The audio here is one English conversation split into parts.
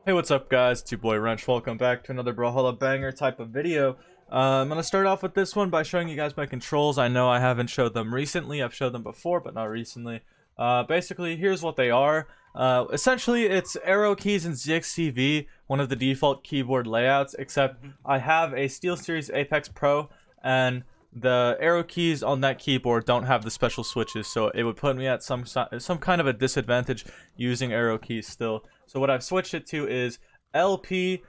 Hey, what's up guys, it's your boy Wrench. Welcome back to another Brawlhalla banger type of video. I'm gonna start off with this one by showing you guys my controls. I know I haven't showed them recently. I've showed them before, but not recently. Basically, here's what they are. Essentially, it's arrow keys and ZXCV, one of the default keyboard layouts, except I have a SteelSeries Apex Pro, and the arrow keys on that keyboard don't have the special switches, so it would put me at some kind of a disadvantage using arrow keys still. So what I've switched it to is LP,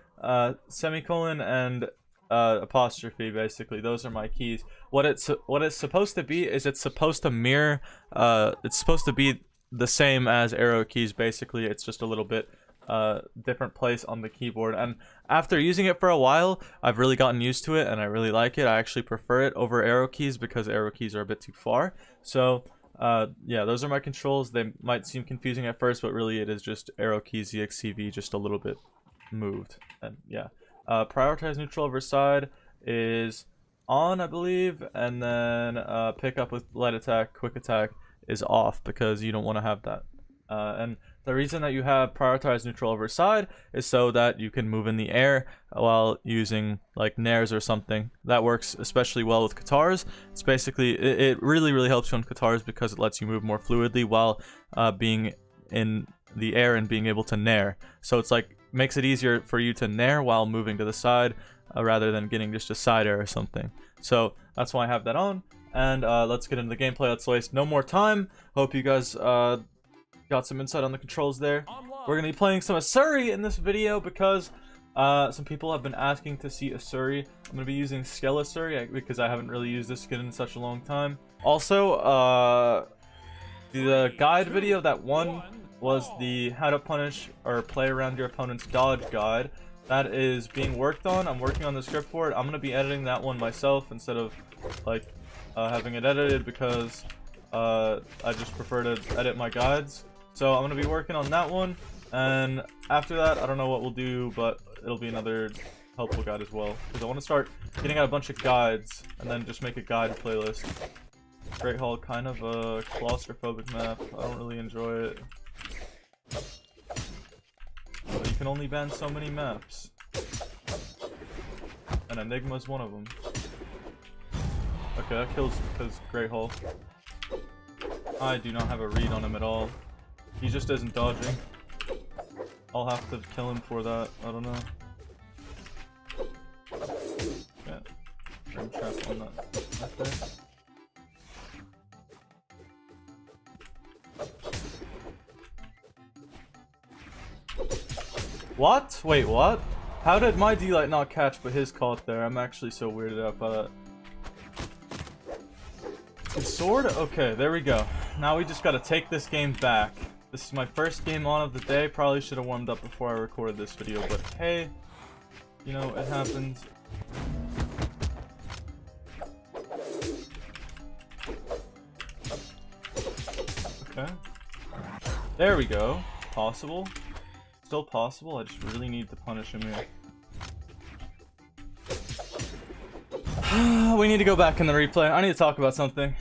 semicolon, and apostrophe. Basically, those are my keys. What it's supposed to be is it's supposed to mirror. It's supposed to be the same as arrow keys. Basically, it's just a little bit different place on the keyboard. And after using it for a while, I've really gotten used to it, and I really like it. I actually prefer it over arrow keys because arrow keys are a bit too far. So yeah, those are my controls. They might seem confusing at first, but really it is just arrow keys, ZXCV, just a little bit moved. And yeah, prioritize neutral over side is on, I believe, and then pick up with light attack, quick attack is off because you don't want to have that. And the reason that you have prioritize neutral over side is so that you can move in the air while using like nairs or something. That works especially well with guitars. It's basically, it really helps you on guitars because it lets you move more fluidly while being in the air and being able to nair. So it's like, makes it easier for you to nair while moving to the side rather than getting just a side air or something. So that's why I have that on. And let's get into the gameplay. Let's waste no more time. Hope you guys got some insight on the controls there. We're gonna be playing some Asuri in this video because some people have been asking to see Asuri. I'm gonna be using Scale Asuri because I haven't really used this skin in such a long time. Also, the guide video that won was the how to punish or play around your opponent's dodge guide. That is being worked on. I'm working on the script for it. I'm gonna be editing that one myself instead of like having it edited because I just prefer to edit my guides. So I'm going to be working on that one, and after that, I don't know what we'll do, but it'll be another helpful guide as well, because I want to start getting out a bunch of guides, and then just make a guide playlist. Great Hall, kind of a claustrophobic map. I don't really enjoy it. But you can only ban so many maps. And Enigma's one of them. Okay, that kills because Great Hall. I do not have a read on him at all. He just isn't dodging. I'll have to kill him for that. I don't know. Yeah. Rim trap on that right there. What? Wait, what? How did my D-Light not catch but his caught there? I'm actually so weirded out by that. His sword? Okay, there we go. Now we just gotta take this game back. This is my first game on of the day. Probably should have warmed up before I recorded this video, but hey, you know, it happens. Okay. There we go. Possible. Still possible. I just really need to punish him here. We need to go back in the replay. I need to talk about something.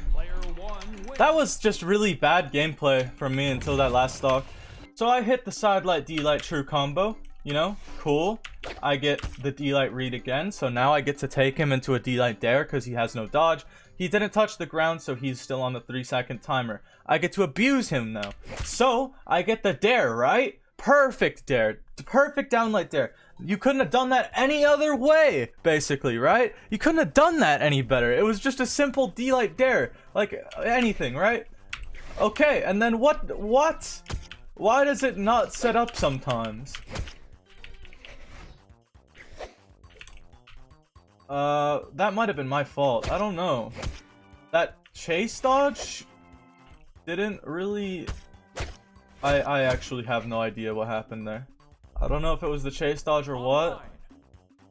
That was just really bad gameplay from me until that last stock. So I hit the side light D-Light true combo, you know, cool. I get the D-Light read again, so now I get to take him into a D-Light dare because he has no dodge. He didn't touch the ground, so he's still on the 3-second timer. I get to abuse him now. So I get the dare, right? Perfect dare. Perfect downlight dare. You couldn't have done that any other way, basically, right? You couldn't have done that any better. It was just a simple D-Light dare. Like, anything, right? Okay, and then what? Why does it not set up sometimes? That might have been my fault. I don't know. That chase dodge didn't really... I actually have no idea what happened there. I don't know if it was the chase dodge or what.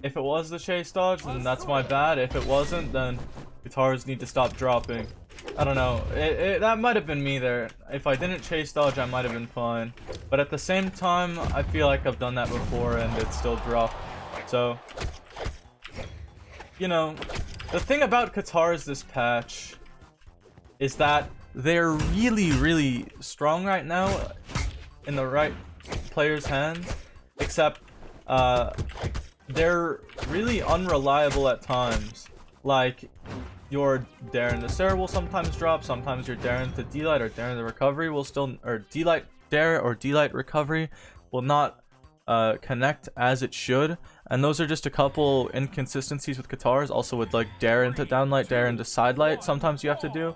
If it was the chase dodge, then that's my bad. If it wasn't, then guitars need to stop dropping. I don't know. That might have been me there. If I didn't chase dodge, I might have been fine. But at the same time, I feel like I've done that before and it still dropped. So, you know, the thing about guitars this patch is that they're really strong right now in the right player's hands. except they're really unreliable at times. Like, your dare into Sarah will sometimes drop, sometimes your dare into D-Light or dare into recovery will still, or D-Light dare or D-Light recovery will not connect as it should, and those are just a couple inconsistencies with Katars. Also with like dare into downlight, dare into sidelight, sometimes you have to do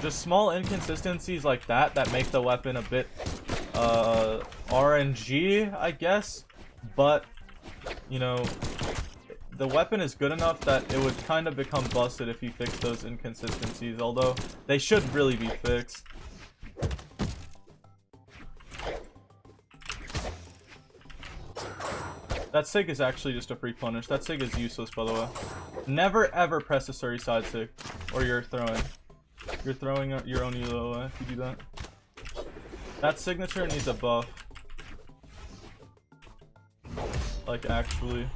just small inconsistencies like that that make the weapon a bit RNG, I guess, but you know, the weapon is good enough that it would kind of become busted if you fix those inconsistencies, although they should really be fixed. That sig is actually just a free punish. That sig is useless, by the way. Never ever press Asuri side sig, or you're throwing. You're throwing your own elo away if you do that. That signature needs a buff. Like, actually.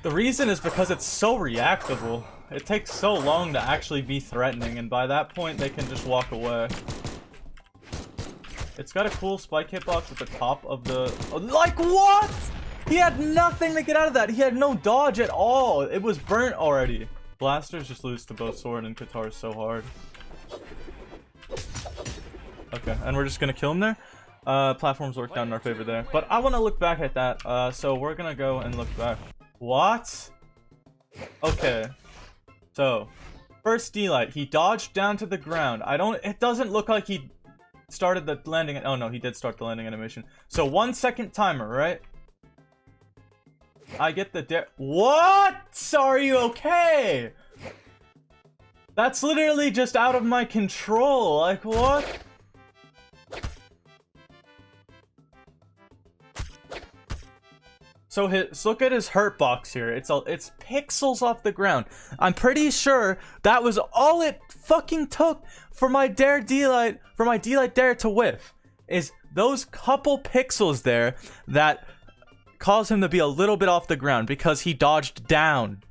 The reason is because it's so reactable. It takes so long to actually be threatening, and by that point they can just walk away. It's got a cool spike hitbox at the top of the... Like, what?! He had nothing to get out of that. He had no dodge at all. It was burnt already. Blasters just lose to both sword and Katars so hard. Okay, and we're just gonna kill him there. Platforms worked out in our favor there. But I want to look back at that. So we're gonna go and look back. What? Okay. So, first D-Light. He dodged down to the ground. It doesn't look like he started the landing. Oh no, he did start the landing animation. So 1 second timer, right? I get the dare. What? Are you okay? That's literally just out of my control. Like, what? So look at his hurt box here. It's pixels off the ground. I'm pretty sure that was all it fucking took for my dare D-Light, for my D-Light dare to whiff. Is those couple pixels there that cause him to be a little bit off the ground because he dodged down.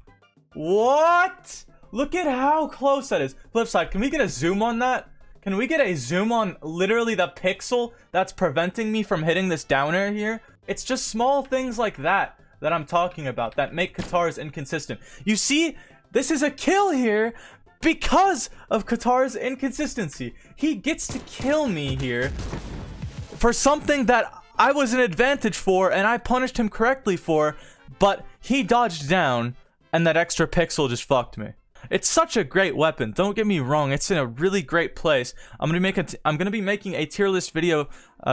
What? Look at how close that is. Flipside, can we get a zoom on that? Can we get a zoom on literally the pixel that's preventing me from hitting this down air here? It's just small things like that that I'm talking about that make Katars inconsistent. You see, this is a kill here because of Katars inconsistency. He gets to kill me here for something that I was an advantage for and I punished him correctly for, but he dodged down and that extra pixel just fucked me. It's such a great weapon, don't get me wrong, it's in a really great place. I'm gonna be making a tier list video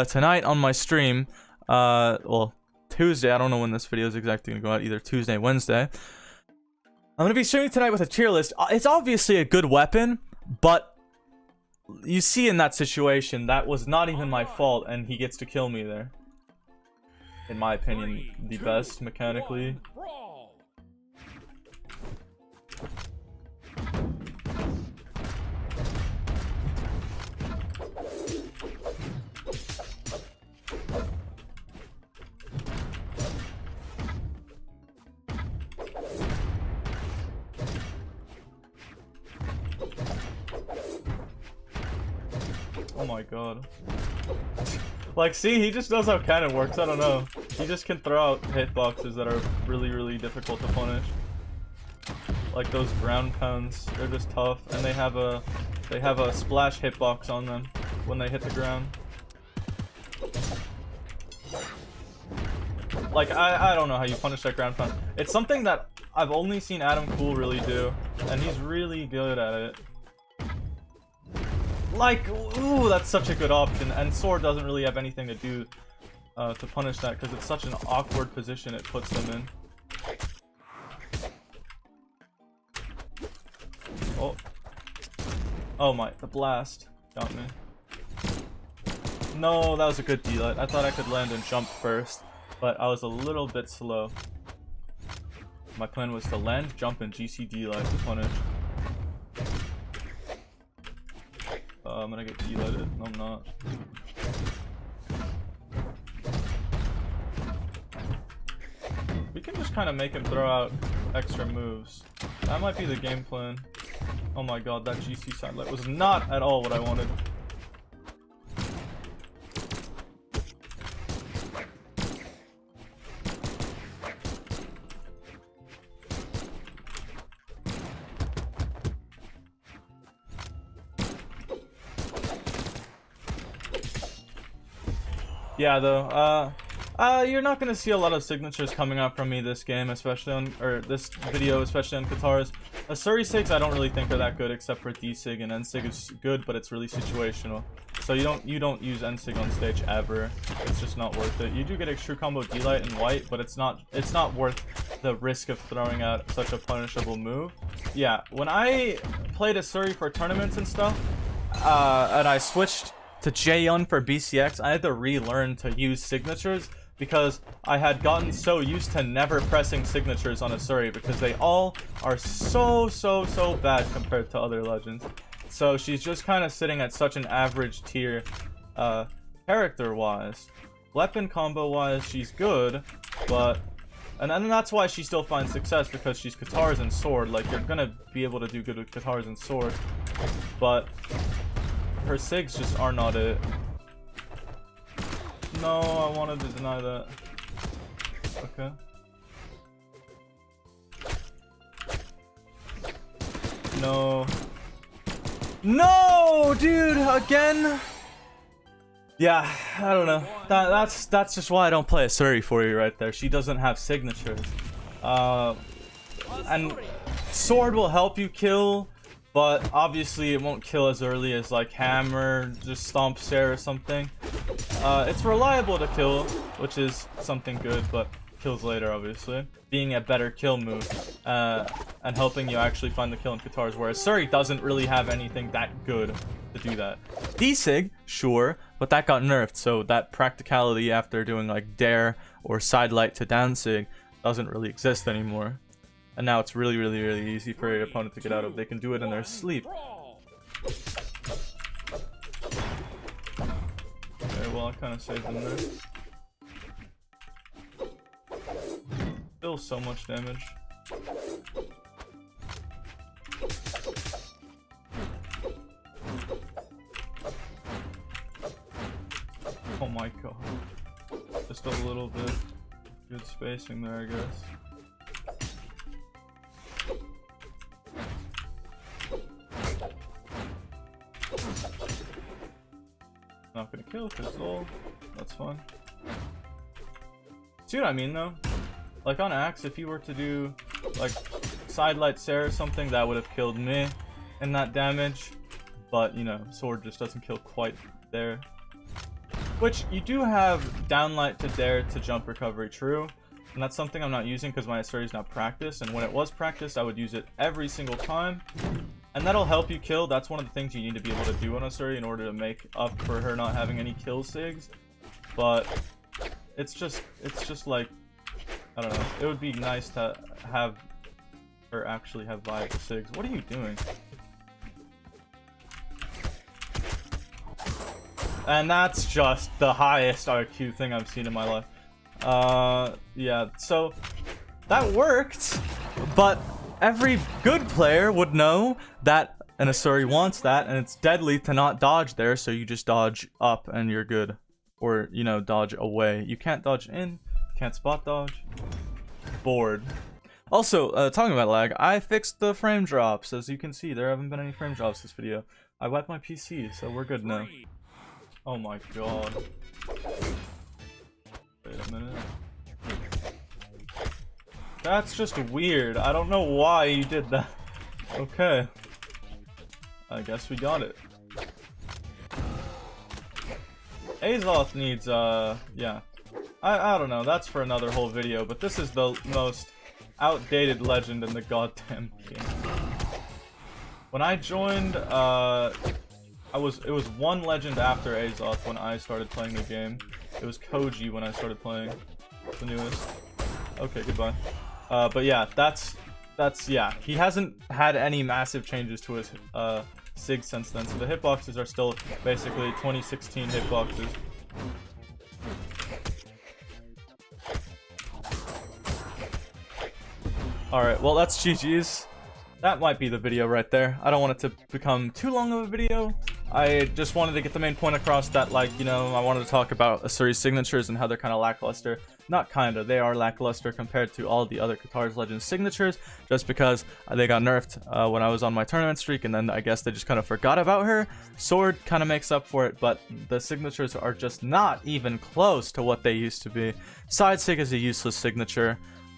tonight on my stream. Well, Tuesday. I don't know when this video is exactly gonna go out, either Tuesday, Wednesday. I'm gonna be streaming tonight with a tier list. It's obviously a good weapon, but you see, in that situation, that was not even my fault, and he gets to kill me there. In my opinion, the best mechanically. Oh my god. Like, see, he just knows how cannon works. I don't know. He just can throw out hitboxes that are really, really difficult to punish. Like those ground pounds, they're just tough, and they have a splash hitbox on them when they hit the ground. Like, I don't know how you punish that ground pound. It's something that I've only seen Adam Cool really do, and he's really good at it. Like, ooh, that's such a good option, and sword doesn't really have anything to do to punish that because it's such an awkward position it puts them in. Oh my, the blast got me. No, that was a good D-Light. I thought I could land and jump first, but I was a little bit slow. My plan was to land, jump, and GC D-Light to punish. I'm gonna get D-Lighted. No, I'm not. We can just kind of make him throw out extra moves. That might be the game plan. Oh my god, that GC sidelight was not at all what I wanted. Yeah, though, you're not gonna see a lot of signatures coming out from me this game, especially on, or this video, especially on Katars. Asuri Sigs I don't really think are that good, except for D-Sig, and N-Sig is good, but it's really situational. So you don't use N-Sig on stage ever. It's just not worth it. You do get extra combo D-Light and White, but it's not worth the risk of throwing out such a punishable move. Yeah, when I played Asuri for tournaments and stuff, and I switched to Jaehyun for BCX, I had to relearn to use signatures because I had gotten so used to never pressing signatures on Asuri because they all are so bad compared to other legends. So she's just kind of sitting at such an average tier character-wise. Weapon combo-wise, she's good, but... And that's why she still finds success, because she's Katars and Sword. Like, you're gonna be able to do good with Katars and Sword. But her Sigs just are not it. No, I wanted to deny that. Okay. No. No, dude, again? Yeah, I don't know. That's just why I don't play Asuri for you right there. She doesn't have signatures. And Sword will help you kill, but obviously it won't kill as early as like Hammer, just Stomp Stare or something. It's reliable to kill, which is something good, but kills later obviously. Being a better kill move, and helping you actually find the kill in Katars, whereas Asuri doesn't really have anything that good to do that. D-Sig, sure, but that got nerfed, so that practicality after doing like Dare or Sidelight to down Sig doesn't really exist anymore. And now it's really easy for your opponent to get out of. They can do it in their sleep. Okay, well I kind of saved them there. Still so much damage. Oh my god. Just a little bit good spacing there, I guess. Not gonna kill because all. That's fine. See what I mean though? Like on Axe, if you were to do like Sidelight Sarah or something, that would have killed me in that damage. But you know, Sword just doesn't kill quite there. Which you do have Downlight to Dare to jump recovery, true. And that's something I'm not using because my Asuri is not practiced. And when it was practiced, I would use it every single time. And that'll help you kill. That's one of the things you need to be able to do on Asuri in order to make up for her not having any kill sigs. But it's just like, I don't know. It would be nice to have her actually have viable sigs. What are you doing? And that's just the highest RQ thing I've seen in my life. Yeah, so that worked, but every good player would know that an Asuri wants that, and it's deadly to not dodge there, so you just dodge up and you're good. Or, you know, dodge away. You can't dodge in, can't spot dodge. Bored. Also, talking about lag, I fixed the frame drops. As you can see, there haven't been any frame drops this video. I wiped my PC, so we're good now. Oh my god. Wait a minute. That's just weird. I don't know why you did that. Okay. I guess we got it. Azoth needs, yeah. I don't know. That's for another whole video, but this is the most outdated legend in the goddamn game. When I joined, it was one legend after Azoth when I started playing the game. It was Koji when I started playing the newest. Okay, goodbye. But yeah, that's yeah. He hasn't had any massive changes to his sig since then, so the hitboxes are still basically 2016 hitboxes. Alright, well that's GG's. That might be the video right there. I don't want it to become too long of a video, I just wanted to get the main point across that, like, you know, I wanted to talk about Asuri's signatures and how they're kind of lackluster. Not kinda, they are lackluster compared to all the other Katars Legends signatures, just because they got nerfed when I was on my tournament streak, and then I guess they just kind of forgot about her. Sword kind of makes up for it, but the signatures are just not even close to what they used to be. Side Sig is a useless signature,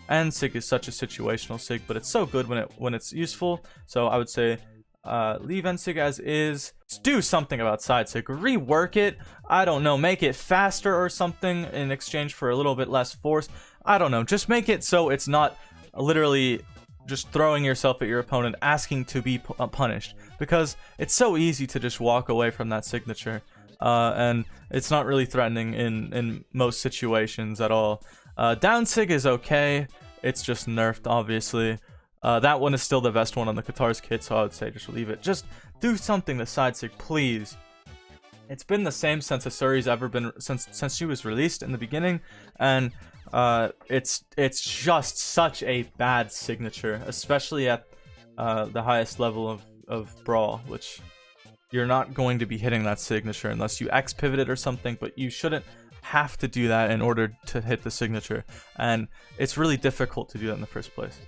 and Sig is such a situational Sig, but it's so good when it's useful, so I would say leave Sig as is. Do something about Side Sig. Rework it. I don't know. Make it faster or something in exchange for a little bit less force. I don't know. Just make it so it's not literally just throwing yourself at your opponent, asking to be punished. Because it's so easy to just walk away from that signature. And it's not really threatening in most situations at all. Down Sig is okay. It's just nerfed, obviously. That one is still the best one on the Katar's kit, so I would say just leave it. Just do something to Side Sig, please. It's been the same since Asuri's ever been, since she was released in the beginning, and it's just such a bad signature, especially at the highest level of Brawl, which you're not going to be hitting that signature unless you X pivot it or something, but you shouldn't have to do that in order to hit the signature, and it's really difficult to do that in the first place.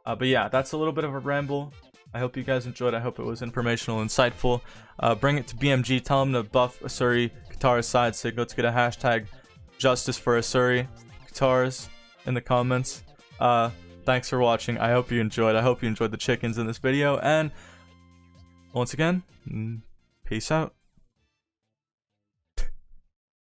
But yeah, that's a little bit of a ramble. I hope you guys enjoyed. I hope it was informational, insightful. Bring it to BMG. Tell them to buff Asuri Katars Side Sig. Let's get a hashtag justice for Asuri Katars in the comments. Thanks for watching. I hope you enjoyed. I hope you enjoyed the chickens in this video. And once again, peace out.